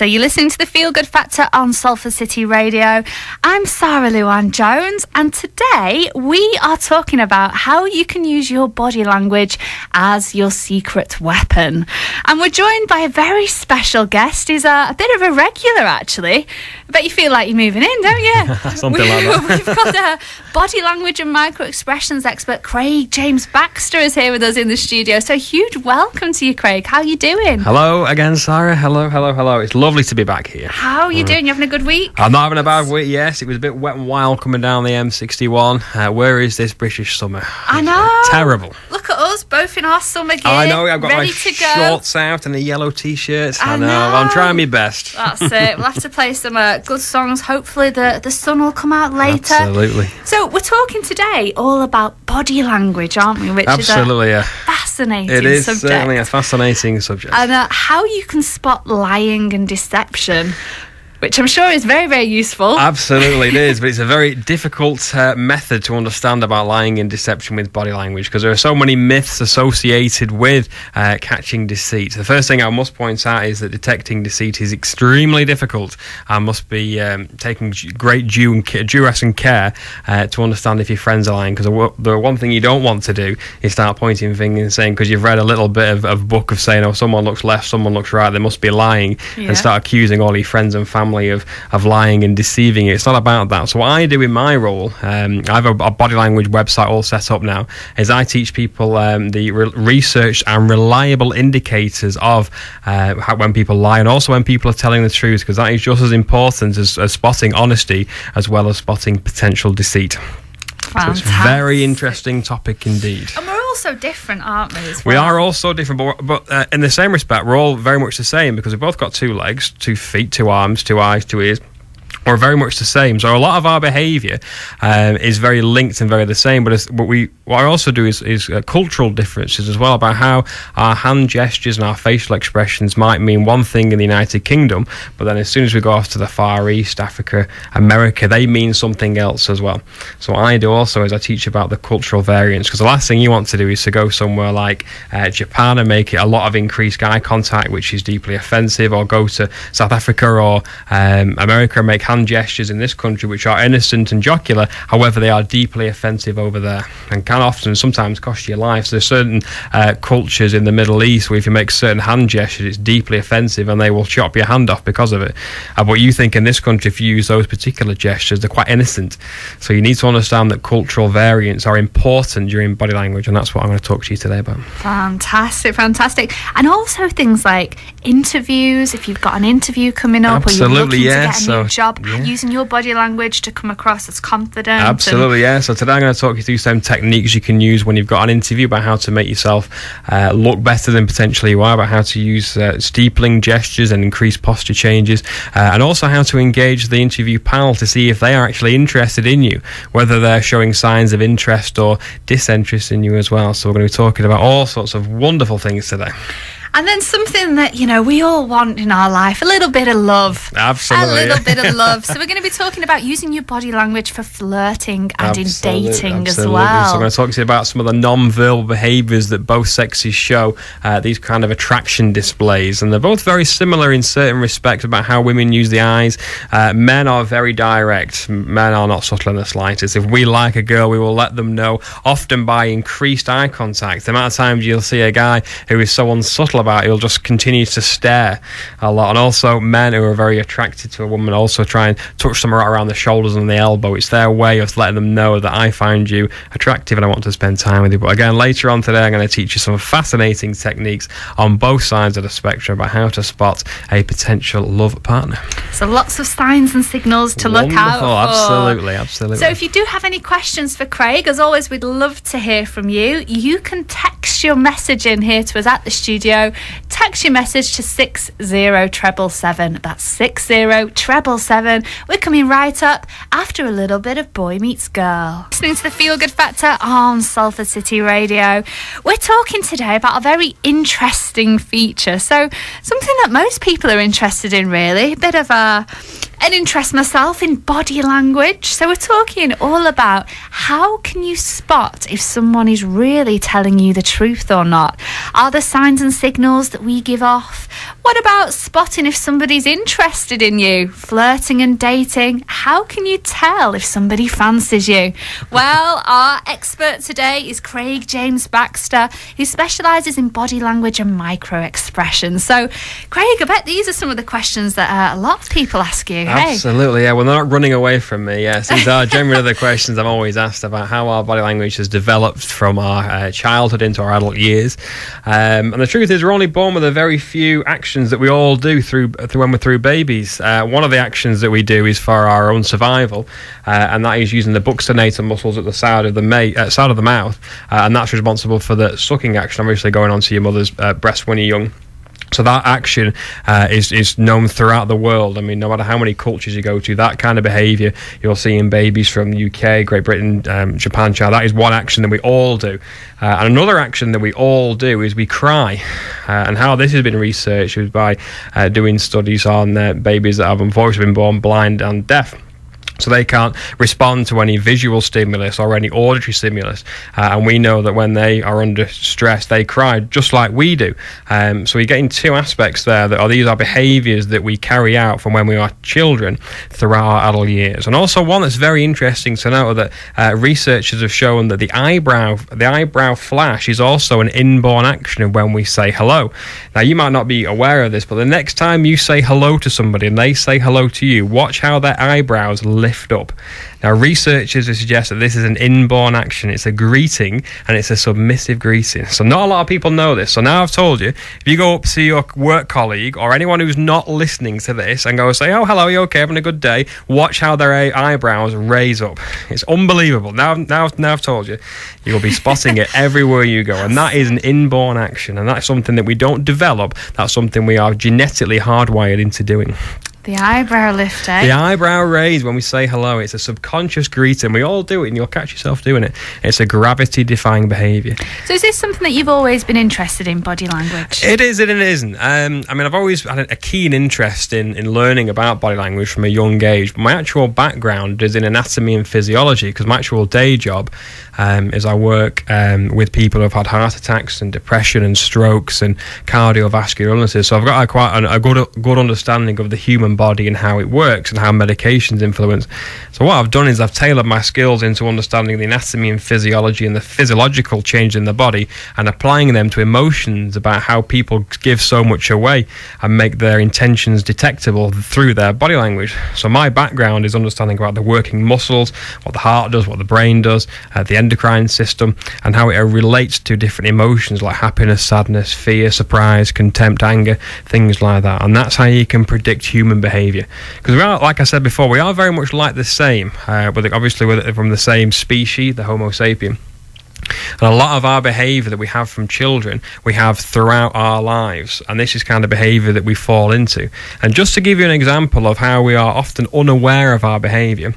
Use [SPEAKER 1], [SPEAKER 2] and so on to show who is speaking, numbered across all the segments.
[SPEAKER 1] Factor. You're listening to the Feel Good Factor on Salford City Radio. I'm Sarah Luann Jones, and today we are talking about how you can use your body language as your secret weapon. And we're joined by a very special guest. He's a bit of a regular, actually. I bet you feel like you're moving in, don't you?
[SPEAKER 2] Something like that.
[SPEAKER 1] We've got a body language and micro-expressions expert, Craig James Baxter, is here with us in the studio. So huge welcome to you, Craig. How are you doing?
[SPEAKER 2] Hello again, Sarah. Hello. It's lovely to be back here.
[SPEAKER 1] How are you doing? You having a good week?
[SPEAKER 2] I'm not having a bad week, yes. It was a bit wet and wild coming down the M61. Where is this British summer?
[SPEAKER 1] I know.
[SPEAKER 2] Terrible.
[SPEAKER 1] Look at us, both in our summer gear.
[SPEAKER 2] I know, I've got my
[SPEAKER 1] ready to go.
[SPEAKER 2] shorts out and the yellow T-shirts. I know. I'm trying my best.
[SPEAKER 1] That's it. We'll have to play some good songs. Hopefully the sun will come out later.
[SPEAKER 2] Absolutely.
[SPEAKER 1] So we're talking today all about body language, aren't we? Which
[SPEAKER 2] Absolutely,
[SPEAKER 1] is
[SPEAKER 2] yeah.
[SPEAKER 1] Fascinating
[SPEAKER 2] It is
[SPEAKER 1] subject.
[SPEAKER 2] certainly a fascinating subject.
[SPEAKER 1] And how you can spot lying and deception, which I'm sure is very, very useful.
[SPEAKER 2] Absolutely it is, but it's a very difficult method to understand about lying and deception with body language, because there are so many myths associated with catching deceit. The first thing I must point out is that detecting deceit is extremely difficult and must be taking great duress and care to understand if your friends are lying, because the one thing you don't want to do is start pointing fingers and saying, because you've read a little bit of book of saying, oh, someone looks left, someone looks right, they must be lying, and start accusing all your friends and family of lying and deceiving you. It's not about that. So what I do in my role, I have a body language website all set up now, is I teach people the research and reliable indicators of when people lie, and also when people are telling the truth, because that is just as important as spotting honesty as well as spotting potential deceit.
[SPEAKER 1] Fantastic.
[SPEAKER 2] So it's a very interesting topic indeed.
[SPEAKER 1] And we're all so different, aren't we, as well?
[SPEAKER 2] We are all so different, but in the same respect, we're all very much the same, because we've both got 2 legs, 2 feet, 2 arms, 2 eyes, 2 ears. Are very much the same. So a lot of our behaviour is very linked and very the same. But what I also do is cultural differences as well, about how our hand gestures and our facial expressions might mean one thing in the United Kingdom, but then as soon as we go off to the Far East, Africa, America, they mean something else as well. So what I do also is I teach about the cultural variance, because the last thing you want to do is to go somewhere like Japan and make it a lot of increased eye contact, which is deeply offensive, or go to South Africa or America and make hand gestures in this country which are innocent and jocular, however they are deeply offensive over there and can often sometimes cost you your life. So there's certain cultures in the Middle East where if you make certain hand gestures it's deeply offensive and they will chop your hand off because of it. But you think in this country if you use those particular gestures they're quite innocent. So you need to understand that cultural variants are important during body language, and that's what I'm going to talk to you today about.
[SPEAKER 1] Fantastic. And also things like interviews, if you've got an interview coming up.
[SPEAKER 2] Absolutely,
[SPEAKER 1] or you're looking
[SPEAKER 2] yeah.
[SPEAKER 1] to get a new job, using your body language to come across as confident.
[SPEAKER 2] Absolutely, yeah. So today I'm going to talk you through some techniques you can use when you've got an interview, about how to make yourself look better than potentially you are, about how to use steepling gestures and increase posture changes, and also how to engage the interview panel to see if they are actually interested in you, whether they're showing signs of interest or disinterest in you as well. So we're going to be talking about all sorts of wonderful things today.
[SPEAKER 1] And then something that, we all want in our life, a little bit of love.
[SPEAKER 2] Absolutely.
[SPEAKER 1] A little bit of love. So we're going to be talking about using your body language for flirting and in dating as well.
[SPEAKER 2] So I'm going to talk to you about some of the non-verbal behaviours that both sexes show, these kind of attraction displays. And they're both very similar in certain respects about how women use the eyes. Men are very direct. Men are not subtle in the slightest. If we like a girl, we will let them know, often by increased eye contact. The amount of times you'll see a guy who is so unsubtle about it, he'll just continue to stare a lot. And also men who are very attracted to a woman also try and touch them right around the shoulders and the elbow. It's their way of letting them know that I find you attractive and I want to spend time with you. But again, later on today I'm going to teach you some fascinating techniques on both sides of the spectrum about how to spot a potential love partner.
[SPEAKER 1] So lots of signs and signals to look out for.
[SPEAKER 2] Absolutely.
[SPEAKER 1] So if you do have any questions for Craig, as always, we'd love to hear from you. You can text your message in here to us at the studio. Text your message to 60777. That's 60777. We're coming right up after a little bit of Boy Meets Girl. Listening to the Feel Good Factor on Salford City Radio. We're talking today about a very interesting feature. So something that most people are interested in, really. A bit of a an interest myself in body language. So we're talking all about how can you spot if someone is really telling you the truth or not? Are there signs and signals that we give off? What about spotting if somebody's interested in you? Flirting and dating, how can you tell if somebody fancies you? Well, our expert today is Craig James Baxter, who specialises in body language and micro expressions. So, Craig, I bet these are some of the questions that a lot of people ask you.
[SPEAKER 2] Absolutely, yeah. Well, they're not running away from me. Yes, these are generally the questions I'm always asked about how our body language has developed from our childhood into our adult years. And the truth is, we're only born with a very few actions that we all do through when we're through babies. One of the actions that we do is for our own survival, and that is using the buccinator muscles at the side of the mouth, and that's responsible for the sucking action, obviously going onto your mother's breast when you're young. So that action is known throughout the world. I mean, no matter how many cultures you go to, that kind of behaviour you'll see in babies from the UK, Great Britain, Japan, China. That is one action that we all do. And another action that we all do is we cry. And how this has been researched is by doing studies on babies that have unfortunately been born blind and deaf. So they can't respond to any visual stimulus or any auditory stimulus. And we know that when they are under stress, they cry just like we do. So you're getting two aspects there. These are behaviours that we carry out from when we are children throughout our adult years. And also one that's very interesting to note that researchers have shown that the eyebrow flash is also an inborn action of when we say hello. Now, you might not be aware of this, but the next time you say hello to somebody and they say hello to you, watch how their eyebrows lift up. Now, researchers have suggested that this is an inborn action. It's a greeting, and it's a submissive greeting. So not a lot of people know this. So now I've told you, if you go up to your work colleague or anyone who's not listening to this and go say, "Oh, hello, you okay, having a good day?" Watch how their eyebrows raise up. It's unbelievable. Now I've told you, you'll be spotting it everywhere you go, and that is an inborn action, and that's something that we don't develop. That's something we are genetically hardwired into doing.
[SPEAKER 1] The eyebrow lift, eh?
[SPEAKER 2] The eyebrow raise when we say hello. It's a subconscious greeting. We all do it, and you'll catch yourself doing it. It's a gravity-defying behaviour.
[SPEAKER 1] So is this something that you've always been interested in, body language?
[SPEAKER 2] It is and it isn't. I mean, I've always had a keen interest in learning about body language from a young age. But my actual background is in anatomy and physiology, because my actual day job is I work with people who have had heart attacks and depression and strokes and cardiovascular illnesses. So I've got quite a good understanding of the human body and how it works and how medications influence. So what I've done is I've tailored my skills into understanding the anatomy and physiology and the physiological change in the body and applying them to emotions about how people give so much away and make their intentions detectable through their body language. So my background is understanding about the working muscles, what the heart does, what the brain does, the endocrine system, and how it relates to different emotions like happiness, sadness, fear, surprise, contempt, anger, things like that. And that's how you can predict human behaviour, because we are, like I said before, we are very much like the same, obviously we're from the same species, the Homo sapien. And a lot of our behaviour that we have from children, we have throughout our lives. And this is kind of behaviour that we fall into. And just to give you an example of how we are often unaware of our behaviour,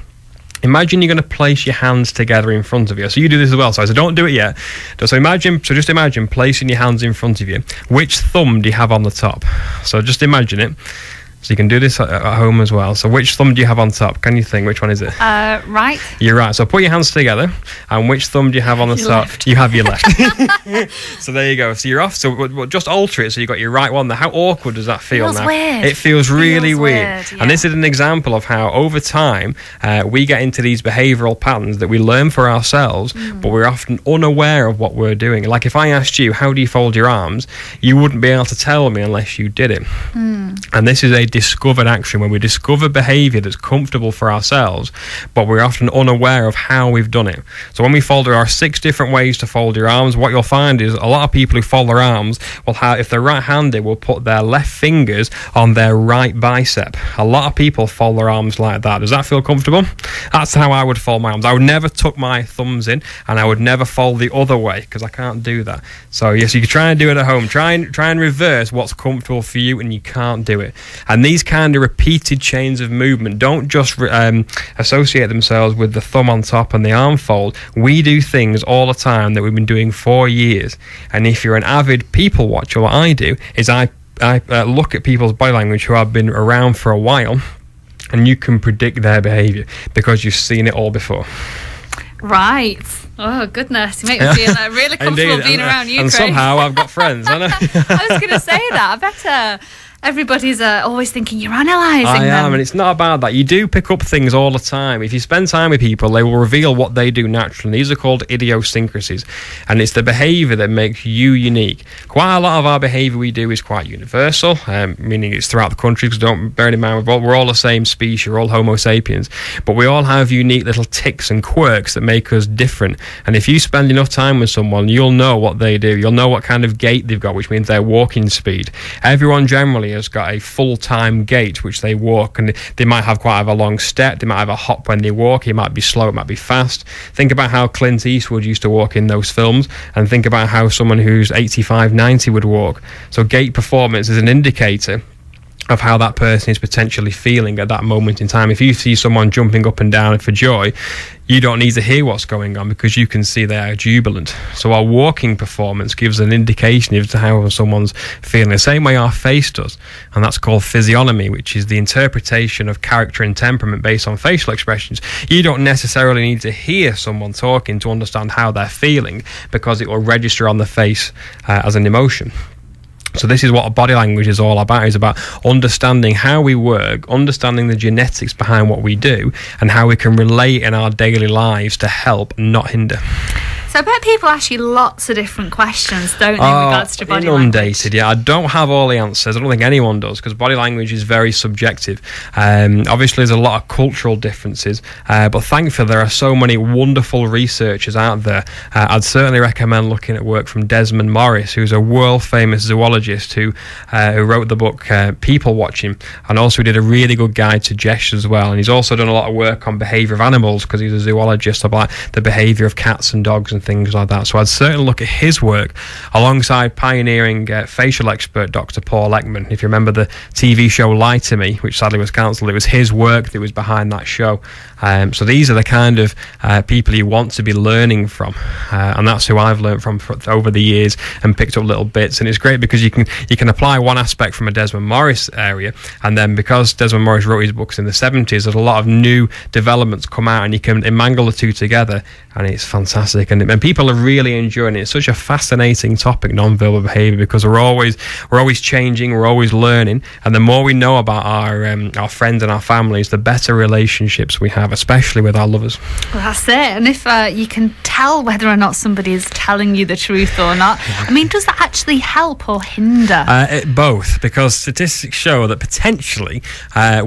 [SPEAKER 2] imagine you're going to place your hands together in front of you. So you do this as well. So don't do it yet. Just imagine placing your hands in front of you. Which thumb do you have on the top? So just imagine it. So you can do this at home as well. So which thumb do you have on top? Can you think? Which one is it?
[SPEAKER 1] Right.
[SPEAKER 2] You're right. So put your hands together. And which thumb do you have on the top?
[SPEAKER 1] Left.
[SPEAKER 2] You have your left. So there you go. So you're off. So just alter it so you've got your right one there. How awkward does that feel now?
[SPEAKER 1] Weird.
[SPEAKER 2] It feels really weird.
[SPEAKER 1] Yeah.
[SPEAKER 2] And this is an example of how over time we get into these behavioural patterns that we learn for ourselves, but we're often unaware of what we're doing. Like if I asked you, how do you fold your arms? You wouldn't be able to tell me unless you did it. And this is a discovered action when we discover behaviour that's comfortable for ourselves, but we're often unaware of how we've done it. So when we fold, there are 6 different ways to fold your arms. What you'll find is a lot of people who fold their arms will have, if they're right-handed, will put their left fingers on their right bicep. A lot of people fold their arms like that. Does that feel comfortable? That's how I would fold my arms. I would never tuck my thumbs in, and I would never fold the other way because I can't do that. So yes, you can try and do it at home. Try and reverse what's comfortable for you, and you can't do it. And these kind of repeated chains of movement don't just associate themselves with the thumb on top and the arm fold. We do things all the time that we've been doing for years. And if you're an avid people watcher, what I do is I look at people's body language who have been around for a while, and you can predict their behaviour because you've seen it all before.
[SPEAKER 1] Right. Oh, goodness. You make me feel really comfortable being around you,
[SPEAKER 2] and
[SPEAKER 1] Craig.
[SPEAKER 2] Somehow I've got friends, I know.
[SPEAKER 1] I was going to say that. I bet everybody's always thinking you're analysing them.
[SPEAKER 2] I am, and it's not about that. You do pick up things all the time. If you spend time with people, they will reveal what they do naturally. These are called idiosyncrasies, and it's the behaviour that makes you unique. Quite a lot of our behaviour we do is quite universal, meaning it's throughout the country, because don't bear in mind, we're all the same species, we're all Homo sapiens, but we all have unique little tics and quirks that make us different. And if you spend enough time with someone, you'll know what they do. You'll know what kind of gait they've got, which means their walking speed. Everyone generally has got a full-time gait which they walk, and they might have quite a long step, they might have a hop when they walk, it might be slow, it might be fast. Think about how Clint Eastwood used to walk in those films, and think about how someone who's 85, 90 would walk. So gait performance is an indicator of how that person is potentially feeling at that moment in time. If you see someone jumping up and down for joy, you don't need to hear what's going on because you can see they are jubilant. So our walking performance gives an indication as to how someone's feeling, the same way our face does, and that's called physiognomy, which is the interpretation of character and temperament based on facial expressions. You don't necessarily need to hear someone talking to understand how they're feeling because it will register on the face as an emotion. So this is what body language is all about. It's about understanding how we work, understanding the genetics behind what we do, and how we can relate in our daily lives to help, not hinder.
[SPEAKER 1] So I bet people ask you lots of different questions, don't they, in regards to body
[SPEAKER 2] inundated,
[SPEAKER 1] language?
[SPEAKER 2] Yeah. I don't have all the answers. I don't think anyone does, because body language is very subjective. Obviously, there's a lot of cultural differences, but thankfully there are so many wonderful researchers out there. I'd certainly recommend looking at work from Desmond Morris, who's a world-famous zoologist who wrote the book People Watching, and also did a really good guide to gestures as well. And he's also done a lot of work on behaviour of animals, because he's a zoologist, about the behaviour of cats and dogs and things like that. So I'd certainly look at his work alongside pioneering facial expert Dr. Paul Ekman. If you remember the TV show Lie to Me, which sadly was cancelled, it was his work that was behind that show. So these are the kind of people you want to be learning from, and that's who I've learned from over the years and picked up little bits. And it's great because you can apply one aspect from a Desmond Morris area, and then because Desmond Morris wrote his books in the 70s, there's a lot of new developments come out, and you can mangle the two together, and it's fantastic. And people are really enjoying it. It's such a fascinating topic, non-verbal behaviour, because we're always changing, we're always learning, and the more we know about our friends and our families, the better relationships we have, especially with our lovers.
[SPEAKER 1] Well, that's it. And if you can tell whether or not somebody is telling you the truth or not, I mean, does that actually help or hinder?
[SPEAKER 2] Both, because statistics show that potentially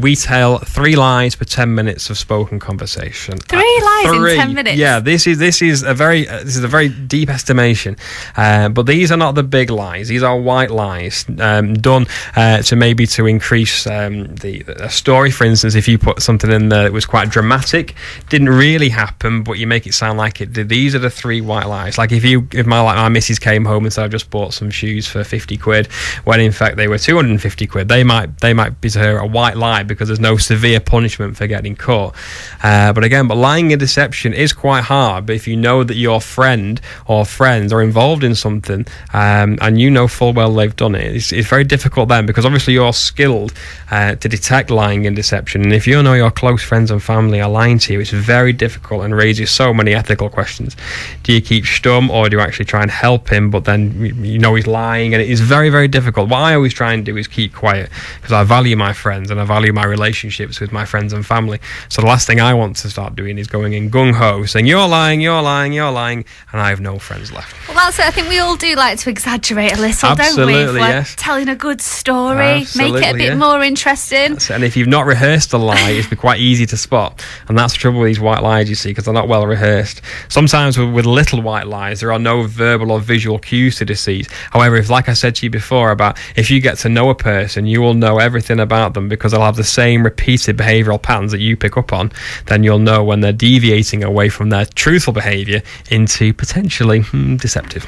[SPEAKER 2] we tell 3 lies per 10 minutes of spoken conversation.
[SPEAKER 1] 3 lies in 10 minutes?
[SPEAKER 2] Yeah, this is a very deep estimation, but these are not the big lies. These are white lies done to increase a story. For instance, if you put something in there that was quite dramatic, didn't really happen, but you make it sound like it did. These are the 3 white lies. Like if my missus came home and said, "I just bought some shoes for 50 quid," when in fact they were 250 quid, they might be to her a white lie because there's no severe punishment for getting caught. But lying and deception is quite hard. But if you know that your friend or friends are involved in something, and you know full well they've done it, it's very difficult then, because obviously you're skilled to detect lying and deception. And if you know your close friends and family are lying to you, it's very difficult and raises so many ethical questions. Do you keep stum, or do you actually try and help him, but then you know he's lying? And it is very, very difficult. What I always try and do is keep quiet, because I value my friends and I value my relationships with my friends and family. So the last thing I want to start doing is going in gung-ho, saying you're lying, and I have no friends left.
[SPEAKER 1] Well, that's it. I think we all do like to exaggerate a little,
[SPEAKER 2] Absolutely,
[SPEAKER 1] don't we? If
[SPEAKER 2] yes.
[SPEAKER 1] Telling a good story,
[SPEAKER 2] Absolutely,
[SPEAKER 1] make it a bit more interesting.
[SPEAKER 2] And if you've not rehearsed a lie, it's quite easy to spot. And that's the trouble with these white lies, you see, because they're not well rehearsed. Sometimes with little white lies, there are no verbal or visual cues to deceit. However, if, like I said to you before, about if you get to know a person, you will know everything about them, because they'll have the same repeated behavioural patterns that you pick up on. Then you'll know when they're deviating away from their truthful behaviour into potentially deceptive.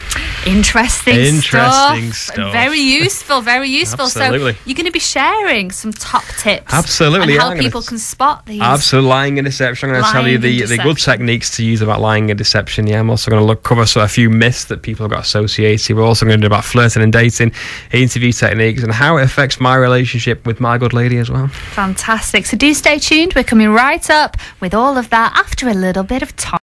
[SPEAKER 1] Interesting stuff.
[SPEAKER 2] stuff.
[SPEAKER 1] Very useful, very useful.
[SPEAKER 2] Absolutely.
[SPEAKER 1] So you're going to be sharing some top tips.
[SPEAKER 2] Absolutely.
[SPEAKER 1] And how people can spot these.
[SPEAKER 2] Absolutely. Lying and deception. I'm going to tell you the good techniques to use about lying and deception. Yeah, I'm also going to cover a few myths that people have got associated. We're also going to do about flirting and dating, interview techniques, and how it affects my relationship with my good lady as well.
[SPEAKER 1] Fantastic. So do stay tuned. We're coming right up with all of that after a little bit of time.